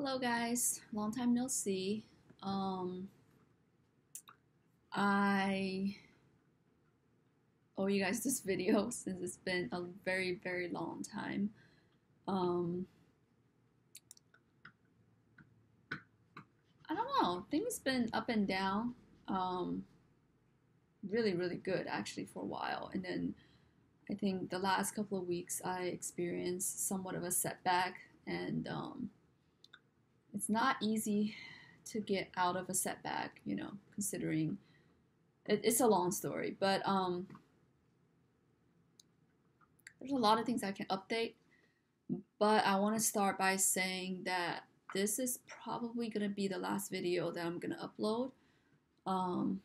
Hello guys, long time no see. Um, I owe you guys this video since it's been a very long time. Um, I don't know, things been up and down. Um, really good actually for a while, and then I think the last couple of weeks I experienced somewhat of a setback, and it's not easy to get out of a setback, considering it's a long story, but there's a lot of things I can update, but I want to start by saying that this is probably going to be the last video that I'm going to upload. Um,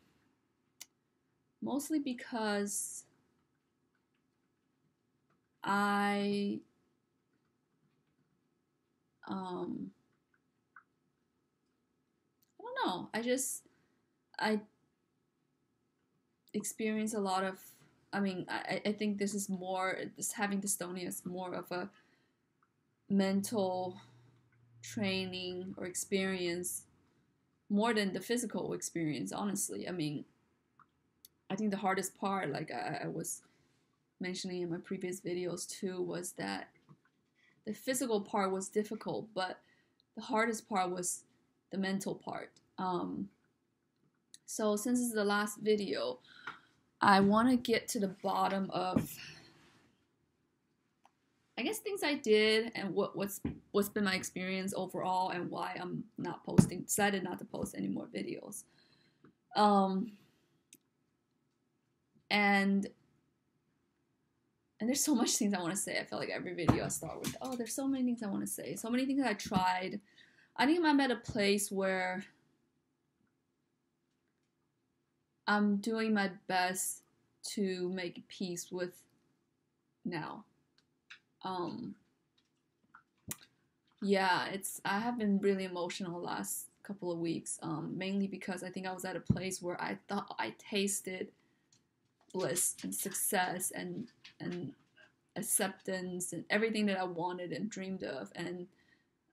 Mostly because I um, I don't know. I experience a lot of. I mean, I think this is more. This having dystonia is more of a mental training or experience more than the physical experience, honestly. I mean, I think the hardest part, like I was mentioning in my previous videos too, was that the physical part was difficult, but the hardest part was the mental part. So since this is the last video, I want to get to the bottom of, I guess, things I did and what's been my experience overall and why I'm decided not to post any more videos. And there's so much things I want to say. I feel like every video I start with, oh, there's so many things I want to say. So many things I tried. I think I'm at a place where I'm doing my best to make peace with now. Yeah, I have been really emotional the last couple of weeks, mainly because I think I was at a place where I thought I tasted bliss and success and acceptance and everything that I wanted and dreamed of,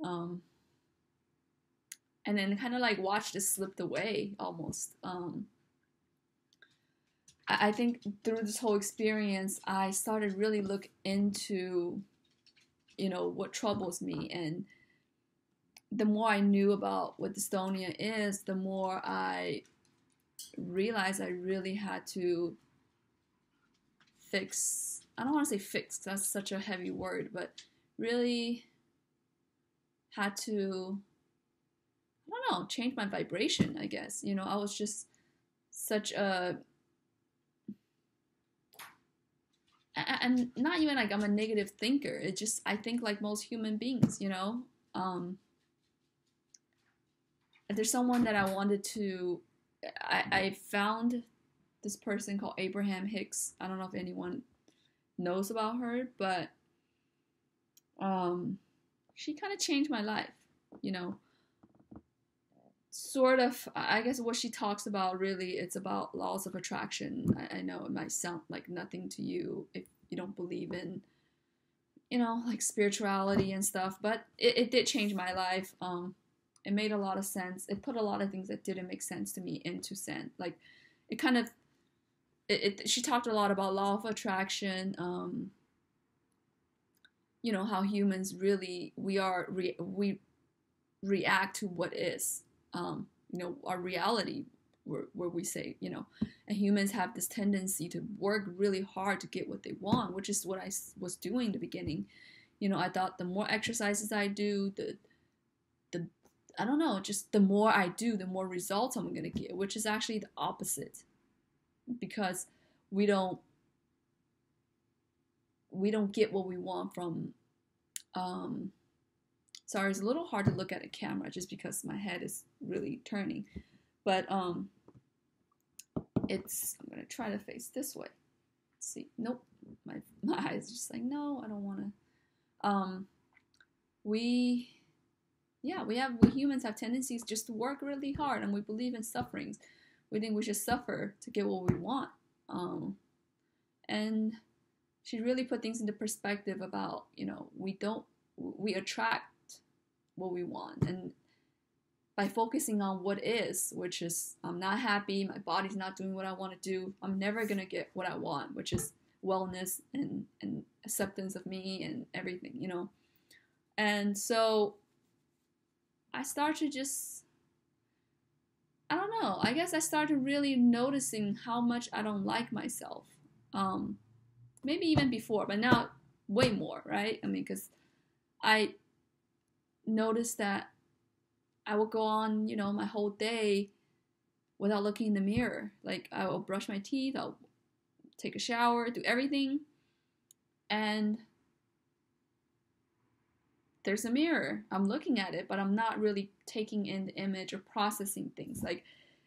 um, and then kind of like watched it slipped away almost. I think through this whole experience, I started really look into, what troubles me, and the more I knew about what dystonia is, the more I realized I really had to fix. I don't want to say fix, that's such a heavy word, but really had to, I don't know, change my vibration, I guess. I was just such a, and not even like I'm a negative thinker. It just, I think like most human beings, there's someone that I wanted to, I found this person called Abraham Hicks. I don't know if anyone knows about her, but she kind of changed my life, you know. Sort of, I guess what she talks about really, it's about laws of attraction. I know it might sound like nothing to you if you don't believe in, like spirituality and stuff, but it did change my life. It made a lot of sense. It put a lot of things that didn't make sense to me into sense. Like, it kind of, she talked a lot about law of attraction, how humans really, we react to what is, our reality, where we say, and humans have this tendency to work really hard to get what they want, which is what I was doing in the beginning. I thought the more exercises I do, the I don't know, just the more I do, the more results I'm gonna get, which is actually the opposite, because we don't get what we want from. Sorry, it's a little hard to look at a camera just because my head is really turning, but I'm gonna try to face this way. Let's see, nope, my eyes are just like, no, I don't want to. We humans have tendencies just to work really hard, and we believe in sufferings. We think we should suffer to get what we want. And she really put things into perspective about, we attract what we want. And by focusing on what is, which is I'm not happy, my body's not doing what I want to do, I'm never gonna get what I want, which is wellness and acceptance of me and everything, you know. And so I started to just, I don't know, I guess I started really noticing how much I don't like myself. Maybe even before, but now way more, right? I mean, because I noticed that I will go on, you know, my whole day without looking in the mirror. Like, I will brush my teeth, I'll take a shower, do everything, and there's a mirror. I'm looking at it, but I'm not really taking in the image or processing things. Like,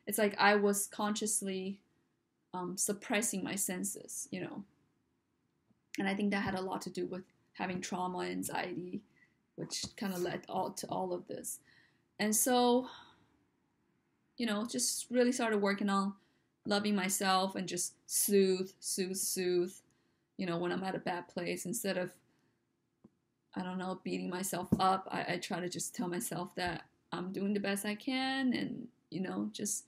it's like I was consciously suppressing my senses, you know. And I think that had a lot to do with having trauma, anxiety, which kind of led to all of this. And so, you know, just really started working on loving myself and just soothe, you know, when I'm at a bad place. Instead of, I don't know, beating myself up, I try to just tell myself that I'm doing the best I can, and, you know, just,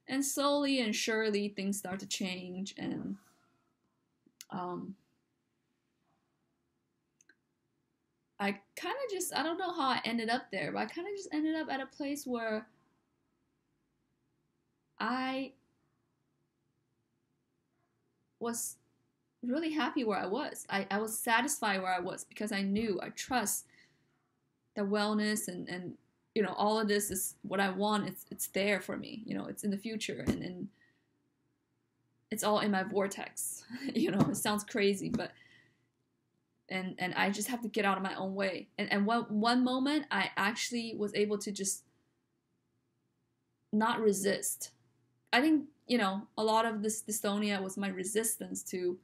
and slowly and surely things start to change. And I kind of just, I don't know how I ended up there, but I kind of just ended up at a place where I was really happy where I was. I was satisfied where I was because I knew, I trust that wellness and you know, all of this is what I want. It's there for me. You know, it's in the future, and it's all in my vortex. You know, it sounds crazy, but and I just have to get out of my own way. And one moment I actually was able to just not resist. I think, you know, a lot of this dystonia was my resistance to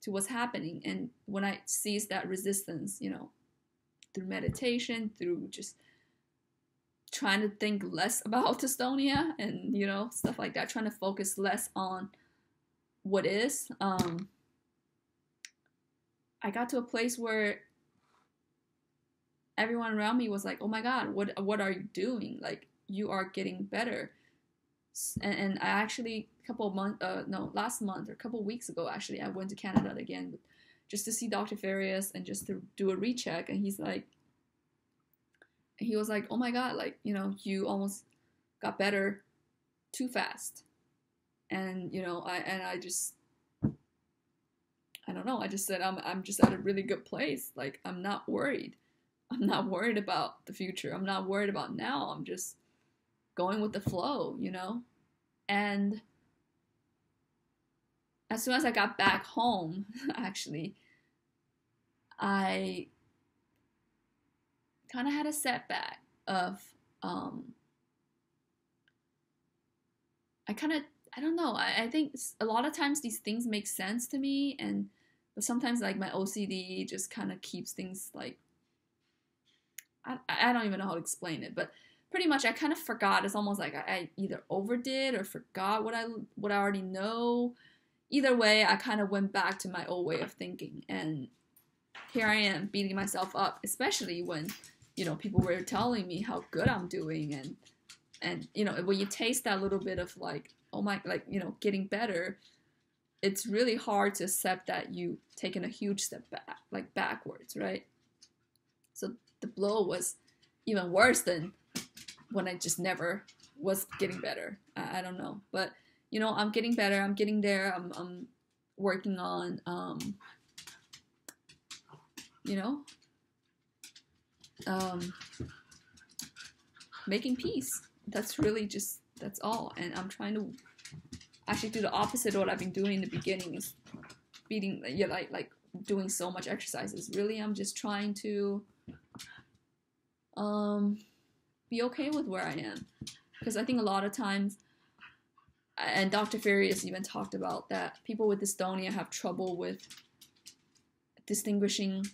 what's happening. And when I seized that resistance, you know, through meditation, through just trying to think less about dystonia and, you know, stuff like that, trying to focus less on what is, I got to a place where everyone around me was like, oh my God, what are you doing? Like, you are getting better. And I actually, last month or a couple of weeks ago, actually, I went to Canada again just to see Dr. Farias and just to do a recheck. And he was like, oh my God, like, you know, you almost got better too fast. And, you know, I don't know. I just said, I'm just at a really good place. Like, I'm not worried. I'm not worried about the future. I'm not worried about now. I'm just going with the flow, you know? And as soon as I got back home, actually, I kind of had a setback of, I don't know. I think a lot of times these things make sense to me, but sometimes like my OCD just kind of keeps things like, I don't even know how to explain it, but pretty much I kind of forgot. It's almost like I either overdid or forgot what I already know. Either way, I kind of went back to my old way of thinking, and here I am beating myself up, especially when, you know, people were telling me how good I'm doing, and you know, when you taste that little bit of like, oh my, like, you know, getting better, it's really hard to accept that you've taken a huge step back, like backwards, right? So the blow was even worse than when I just never was getting better. I don't know, but you know, I'm getting better. I'm getting there. I'm working on, you know, making peace. That's really just, that's all. And I'm trying to actually do the opposite of what I've been doing in the beginning, is beating, yeah, like doing so much exercises. Really, I'm just trying to be okay with where I am. Because I think a lot of times, and Dr. Farias even talked about that, people with dystonia have trouble with distinguishing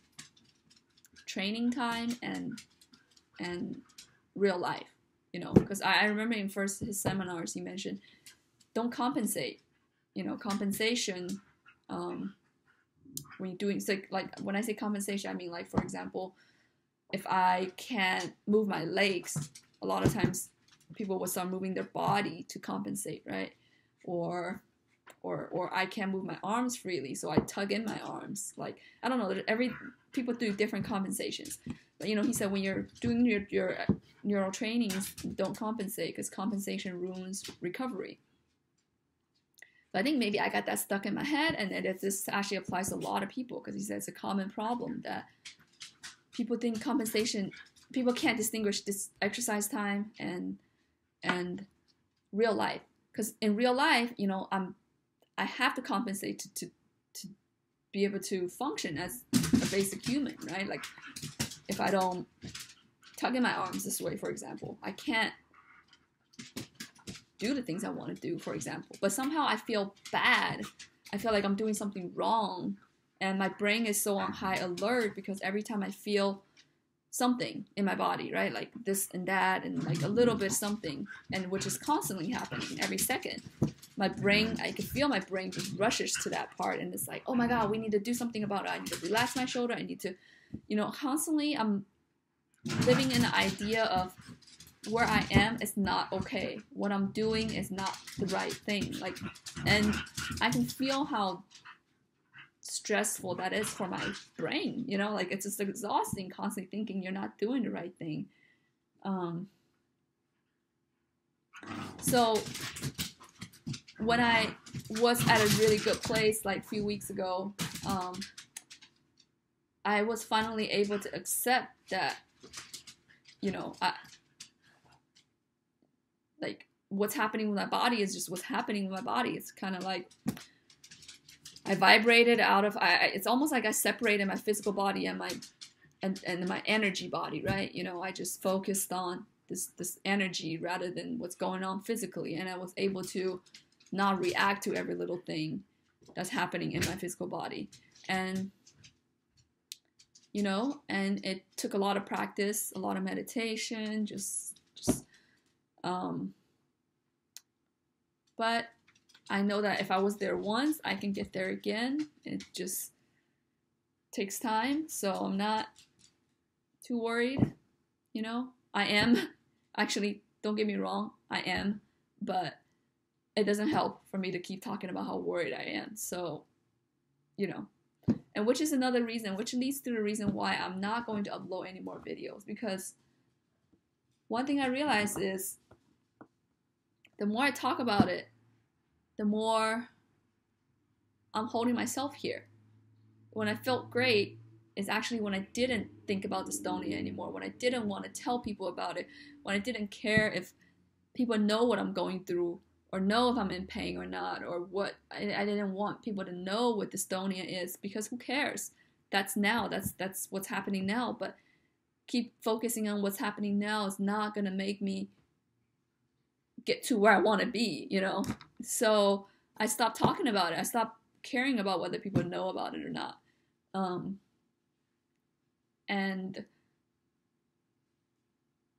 training time and real life, you know, because I remember in his seminars he mentioned, don't compensate, you know, compensation, when you're doing, like when I say compensation, I mean, like, for example, if I can't move my legs, a lot of times people will start moving their body to compensate, right? Or I can't move my arms freely, so I tug in my arms. Like, I don't know, people do different compensations. But, he said when you're doing your neural trainings, don't compensate, because compensation ruins recovery. So I think maybe I got that stuck in my head, and this actually applies to a lot of people, because he said it's a common problem that people think people can't distinguish this exercise time and real life. Because in real life, I have to compensate to be able to function as a basic human, right? Like, if I don't tug in my arms this way, for example, I can't do the things I want to do, for example. But somehow I feel bad. I feel like I'm doing something wrong, and my brain is so on high alert, because every time I feel something in my body, right, like this and that, and like a little bit something, and which is constantly happening every second, I can feel my brain just rushes to that part, and it's like, oh my god, we need to do something about it. I need to relax my shoulder. I need to, constantly I'm living in the idea of where I am is not okay. What I'm doing is not the right thing. Like, and I can feel how stressful that is for my brain. Like, it's just exhausting, constantly thinking you're not doing the right thing. So when I was at a really good place, like a few weeks ago, I was finally able to accept that, like, what's happening with my body is just what's happening with my body. It's kind of like I vibrated out of, it's almost like I separated my physical body and my energy body, right? I just focused on this energy rather than what's going on physically, and I was able to not react to every little thing that's happening in my physical body. And and it took a lot of practice, a lot of meditation, but I know that if I was there once, I can get there again. It just takes time, so I'm not too worried. I am actually, don't get me wrong, I am, but it doesn't help for me to keep talking about how worried I am. So, and which is another reason, which leads to the reason why I'm not going to upload any more videos, because one thing I realized is the more I talk about it, the more I'm holding myself here. When I felt great is actually when I didn't think about dystonia anymore, when I didn't want to tell people about it, when I didn't care if people know what I'm going through, or know if I'm in pain or not, or what. I didn't want people to know what dystonia is, because who cares? That's now. That's what's happening now. But keep focusing on what's happening now is not going to make me get to where I want to be, So I stopped talking about it. I stopped caring about whether people know about it or not. And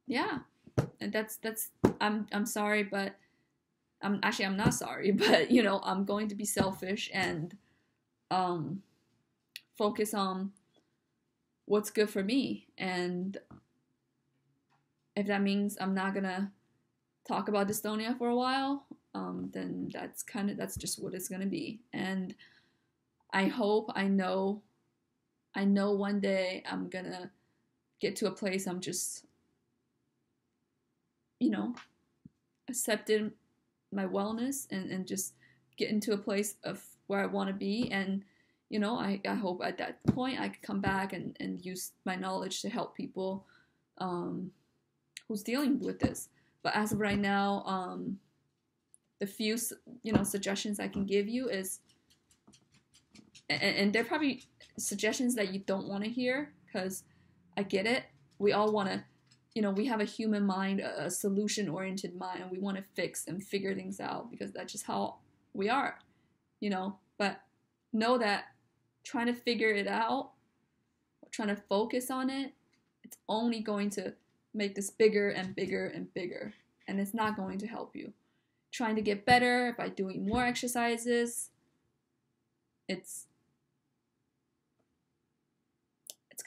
yeah, and that's I'm sorry, but I'm not sorry, but I'm going to be selfish and focus on what's good for me. And if that means I'm not gonna talk about dystonia for a while, then that's just what it's gonna be. And I know one day I'm gonna get to a place I'm just accepted my wellness and just get into a place of where I want to be. And I hope at that point I could come back and use my knowledge to help people who's dealing with this. But as of right now, the few suggestions I can give you is, and they're probably suggestions that you don't want to hear, because I get it. We all want to, we have a human mind, a solution-oriented mind, and we want to fix and figure things out, because that's just how we are, But know that trying to figure it out, or trying to focus on it, it's only going to make this bigger and bigger and bigger, and it's not going to help you. Trying to get better by doing more exercises, it's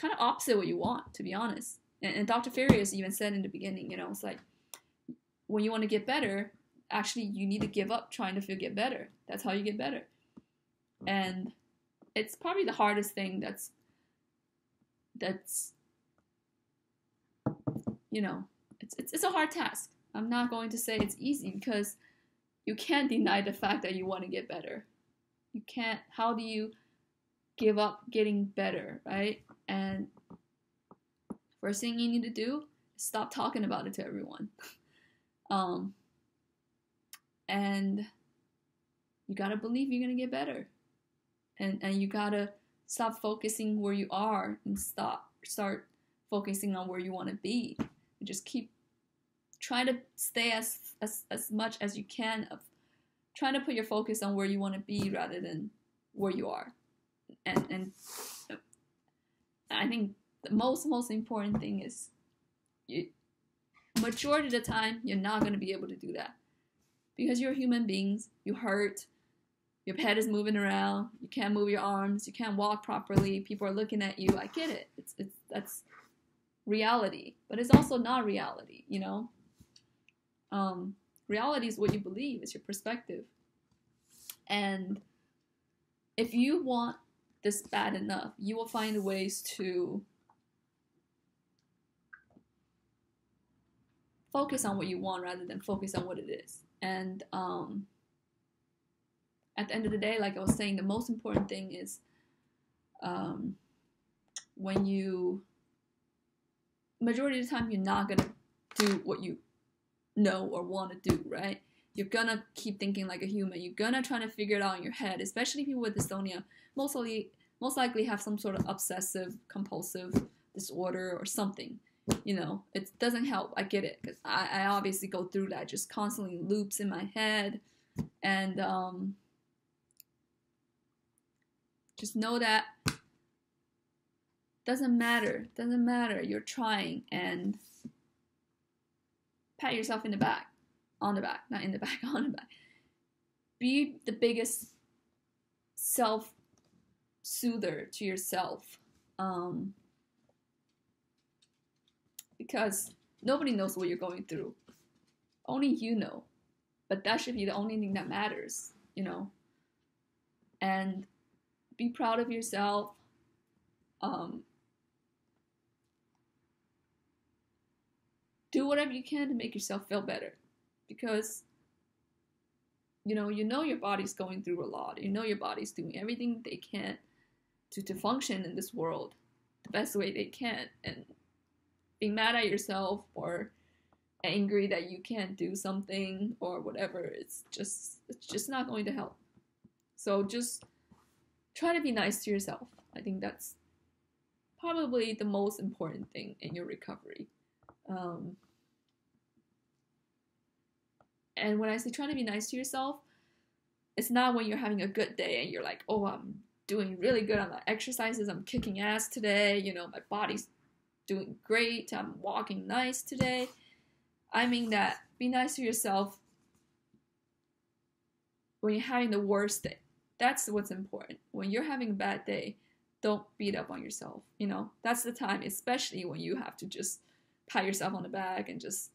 kind of opposite what you want, to be honest. And Dr. Farias even said in the beginning, it's like, when you want to get better, actually you need to give up trying to get better. That's how you get better. And it's probably the hardest thing that's it's a hard task. I'm not going to say it's easy, because you can't deny the fact that you want to get better. You can't. How do you give up getting better, right? And first thing you need to do is stop talking about it to everyone. And you gotta believe you're gonna get better. And you gotta stop focusing where you are and start focusing on where you want to be. And just keep trying to stay as much as you can of trying to put your focus on where you want to be rather than where you are. And I think the most important thing is, majority of the time you're not going to be able to do that, because you're human beings. You hurt. Your head is moving around. You can't move your arms. You can't walk properly. People are looking at you. I get it. That's reality, but it's also not reality. Reality is what you believe. It's your perspective. And if you want this bad enough, you will find ways to focus on what you want rather than focus on what it is. And at the end of the day, like I was saying, the most important thing is when majority of the time, you're not going to do what you know or want to do, right? You're going to keep thinking like a human. You're going to try to figure it out in your head, especially people with dystonia. Most likely have some sort of obsessive compulsive disorder or something. It doesn't help. I get it, because I obviously go through that, just constantly loops in my head. And just know that doesn't matter. You're trying, and pat yourself on the back, not in the back, on the back. Be the biggest self-soother to yourself, because nobody knows what you're going through. Only you know, but that should be the only thing that matters, and be proud of yourself. Do whatever you can to make yourself feel better, because you know your body's going through a lot. Your body's doing everything they can to function in this world the best way they can, and being mad at yourself or angry that you can't do something or whatever, it's just not going to help. So just try to be nice to yourself. I think that's probably the most important thing in your recovery. And when I say try to be nice to yourself, it's not when you're having a good day and you're like, oh, I'm doing really good on my exercises, I'm kicking ass today, my body's doing great, I'm walking nice today. I mean that be nice to yourself when you're having the worst day. That's what's important. When you're having a bad day, don't beat up on yourself. That's the time, especially when you have to just pat yourself on the back and just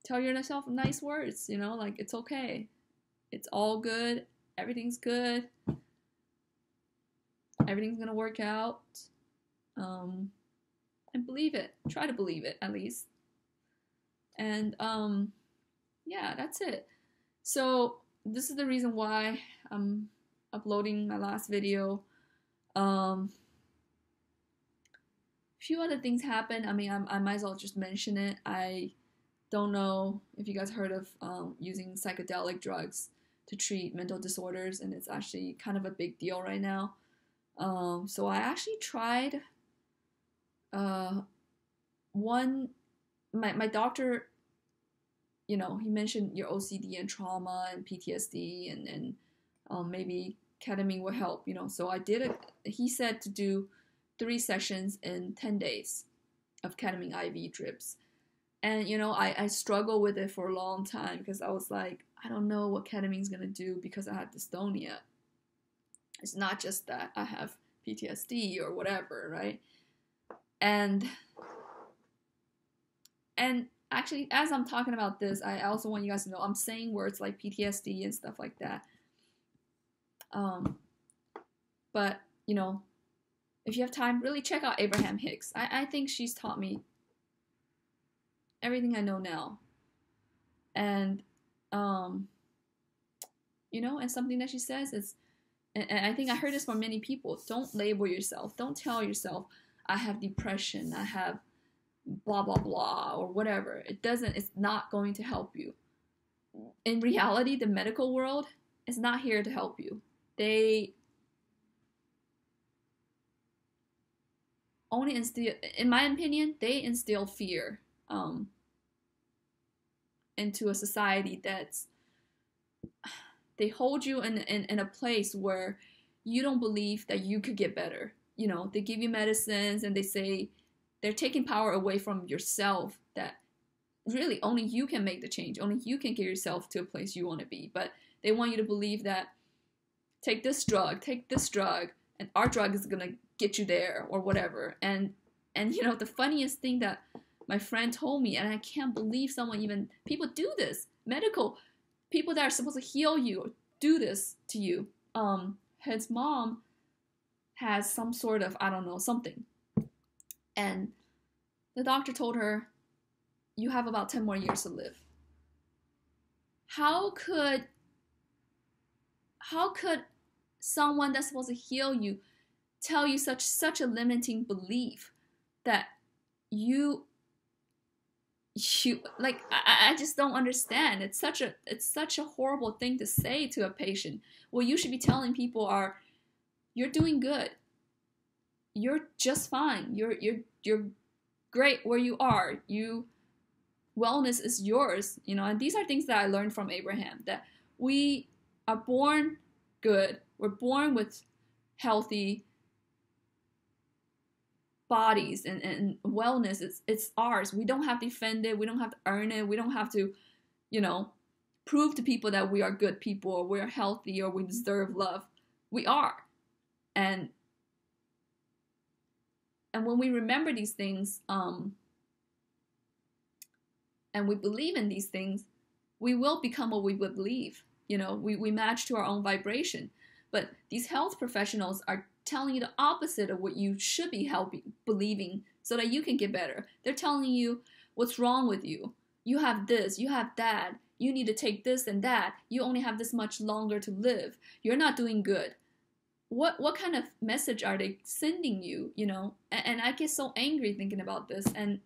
tell yourself nice words, like it's okay. It's all good. Everything's good. Everything's gonna work out. And believe it. Try to believe it, at least. And yeah, that's it. So this is the reason why I'm uploading my last video. Few other things happened. I mean, I might as well just mention it. I don't know if you guys heard of using psychedelic drugs to treat mental disorders, and it's actually kind of a big deal right now. So I actually tried my doctor, he mentioned your OCD and trauma and PTSD and maybe ketamine will help, so I did it. He said to do 3 sessions in 10 days of ketamine IV drips. And, I struggled with it for a long time because I was like, I don't know what ketamine's going to do because I have dystonia. It's not just that I have PTSD or whatever, right? And actually, as I'm talking about this, I also want you guys to know I'm saying words like PTSD and stuff like that. But, you know, if you have time, really check out Abraham Hicks. I think she's taught me everything I know now. And, you know, and something that she says is, and I think I heard this from many people, don't label yourself. Don't tell yourself, I have depression, I have blah, blah, blah, or whatever. It's not going to help you. In reality, the medical world is not here to help you. They only instill, in my opinion, they instill fear into a society that's, they hold you in a place where you don't believe that you could get better. You know, they give you medicines and they say they're taking power away from yourself, that really only you can make the change. Only you can get yourself to a place you want to be. But they want you to believe that take this drug, and our drug is going to get you there or whatever. And you know, the funniest thing that my friend told me, and I can't believe people do this, medical people that are supposed to heal you do this to you. His mom has some sort of, I don't know, something. And the doctor told her, you have about 10 more years to live. How could someone that's supposed to heal you tell you such a limiting belief that you like, I just don't understand. It's such a horrible thing to say to a patient. What you should be telling people are, you're doing good. You're just fine. You're great where you are. Wellness is yours, you know. And these are things that I learned from Abraham, that we are born good. We're born with healthy bodies, and wellness, it's ours. We don't have to defend it. We don't have to earn it. We don't have to, you know, prove to people that we are good people, or we're healthy, or we deserve love. We are. And when we remember these things, and we believe in these things, we will become what we believe. You know, we match to our own vibration. But these health professionals are telling you the opposite of what you should be believing, so that you can get better. They're telling you what's wrong with you. You have this, you have that. You need to take this and that. You only have this much longer to live. You're not doing good. What kind of message are they sending you, you know? And I get so angry thinking about this. And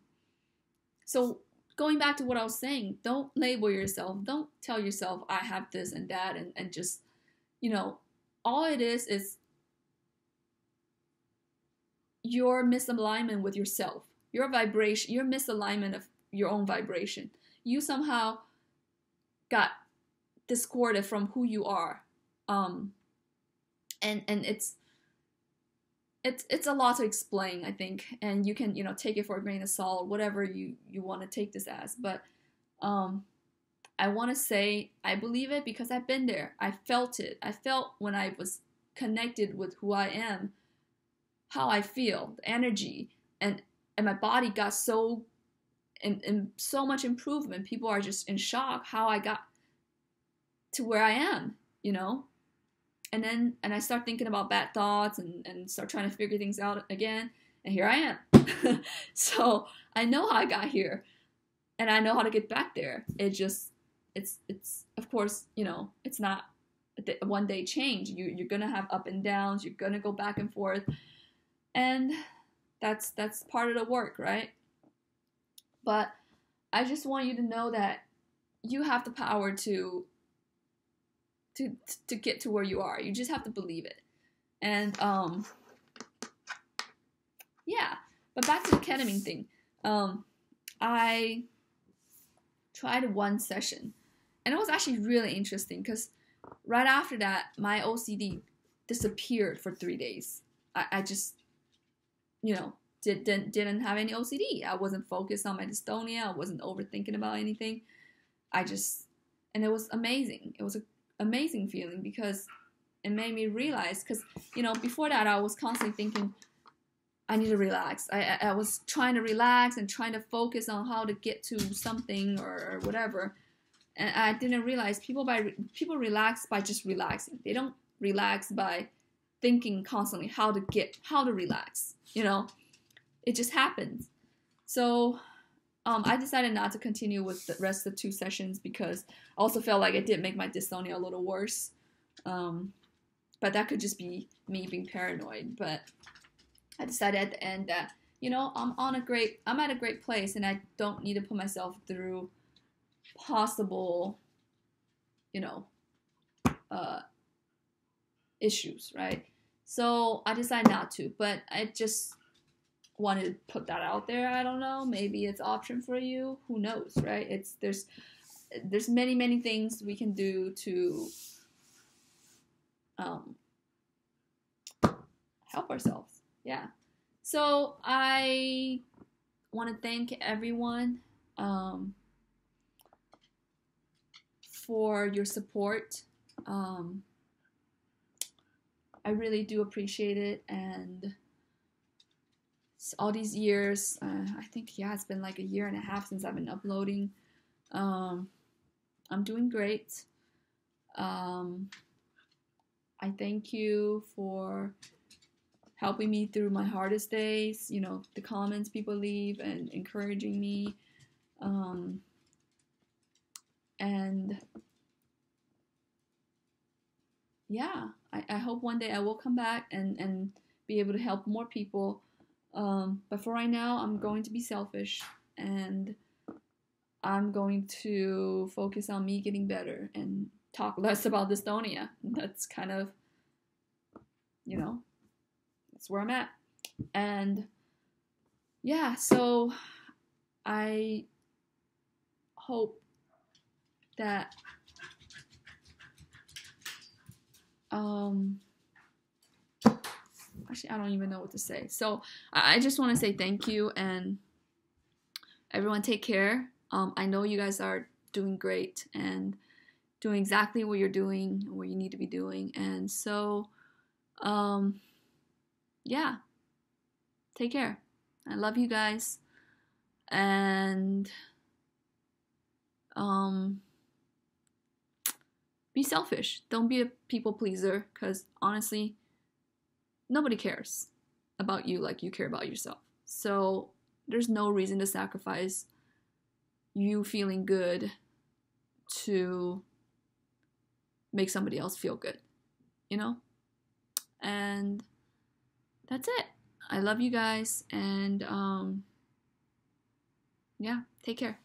so going back to what I was saying, don't label yourself. Don't tell yourself, I have this and that, and just, you know, all it is your misalignment with yourself, your vibration, your misalignment of your own vibration. You somehow got discorded from who you are. And it's a lot to explain, I think, and you can, you know, take it for a grain of salt, whatever you want to take this as. But I want to say I believe it because I've been there. I felt it. I felt when I was connected with who I am, how I feel, the energy, and my body got so in so much improvement. People are just in shock how I got to where I am, you know. And then I start thinking about bad thoughts and start trying to figure things out again. And here I am. So I know how I got here. And I know how to get back there. It's of course, you know, it's not a one day change. You're going to have up and downs. You're going to go back and forth. And that's part of the work, right? But I just want you to know that you have the power to get to where you are. You just have to believe it. And yeah, but back to the ketamine thing. I tried one session, and it was actually really interesting because right after that, my OCD disappeared for 3 days. I just, you know, didn't have any OCD. I wasn't focused on my dystonia. I wasn't overthinking about anything. And it was amazing. It was an amazing feeling because it made me realize, because, you know, before that I was constantly thinking, I need to relax. I was trying to relax and trying to focus on how to get to something or whatever. And I didn't realize people relax by just relaxing. They don't relax by thinking constantly how to relax. You know, it just happens. So I decided not to continue with the rest of the 2 sessions because I also felt like it did make my dystonia a little worse. But that could just be me being paranoid. But I decided at the end that, you know, I'm at a great place, and I don't need to put myself through possible, you know, issues, right? So I decided not to, but I just wanted to put that out there. I don't know, maybe it's an option for you. Who knows, right? There's many things we can do to help ourselves. Yeah. So I want to thank everyone for your support. I really do appreciate it. And all these years, I think, yeah, it's been like a year and a half since I've been uploading. I'm doing great. I thank you for helping me through my hardest days, you know, the comments people leave and encouraging me. And yeah, I hope one day I will come back and be able to help more people. But for right now, I'm going to be selfish, and I'm going to focus on me getting better and talk less about dystonia. That's kind of, you know, that's where I'm at. And yeah, so I hope that actually, I don't even know what to say. So I just want to say thank you, and everyone take care. I know you guys are doing great and doing exactly what you're doing, what you need to be doing. And so, yeah, take care. I love you guys. And be selfish. Don't be a people pleaser, because honestly, nobody cares about you like you care about yourself. So there's no reason to sacrifice you feeling good to make somebody else feel good, you know? And that's it. I love you guys, and yeah, take care.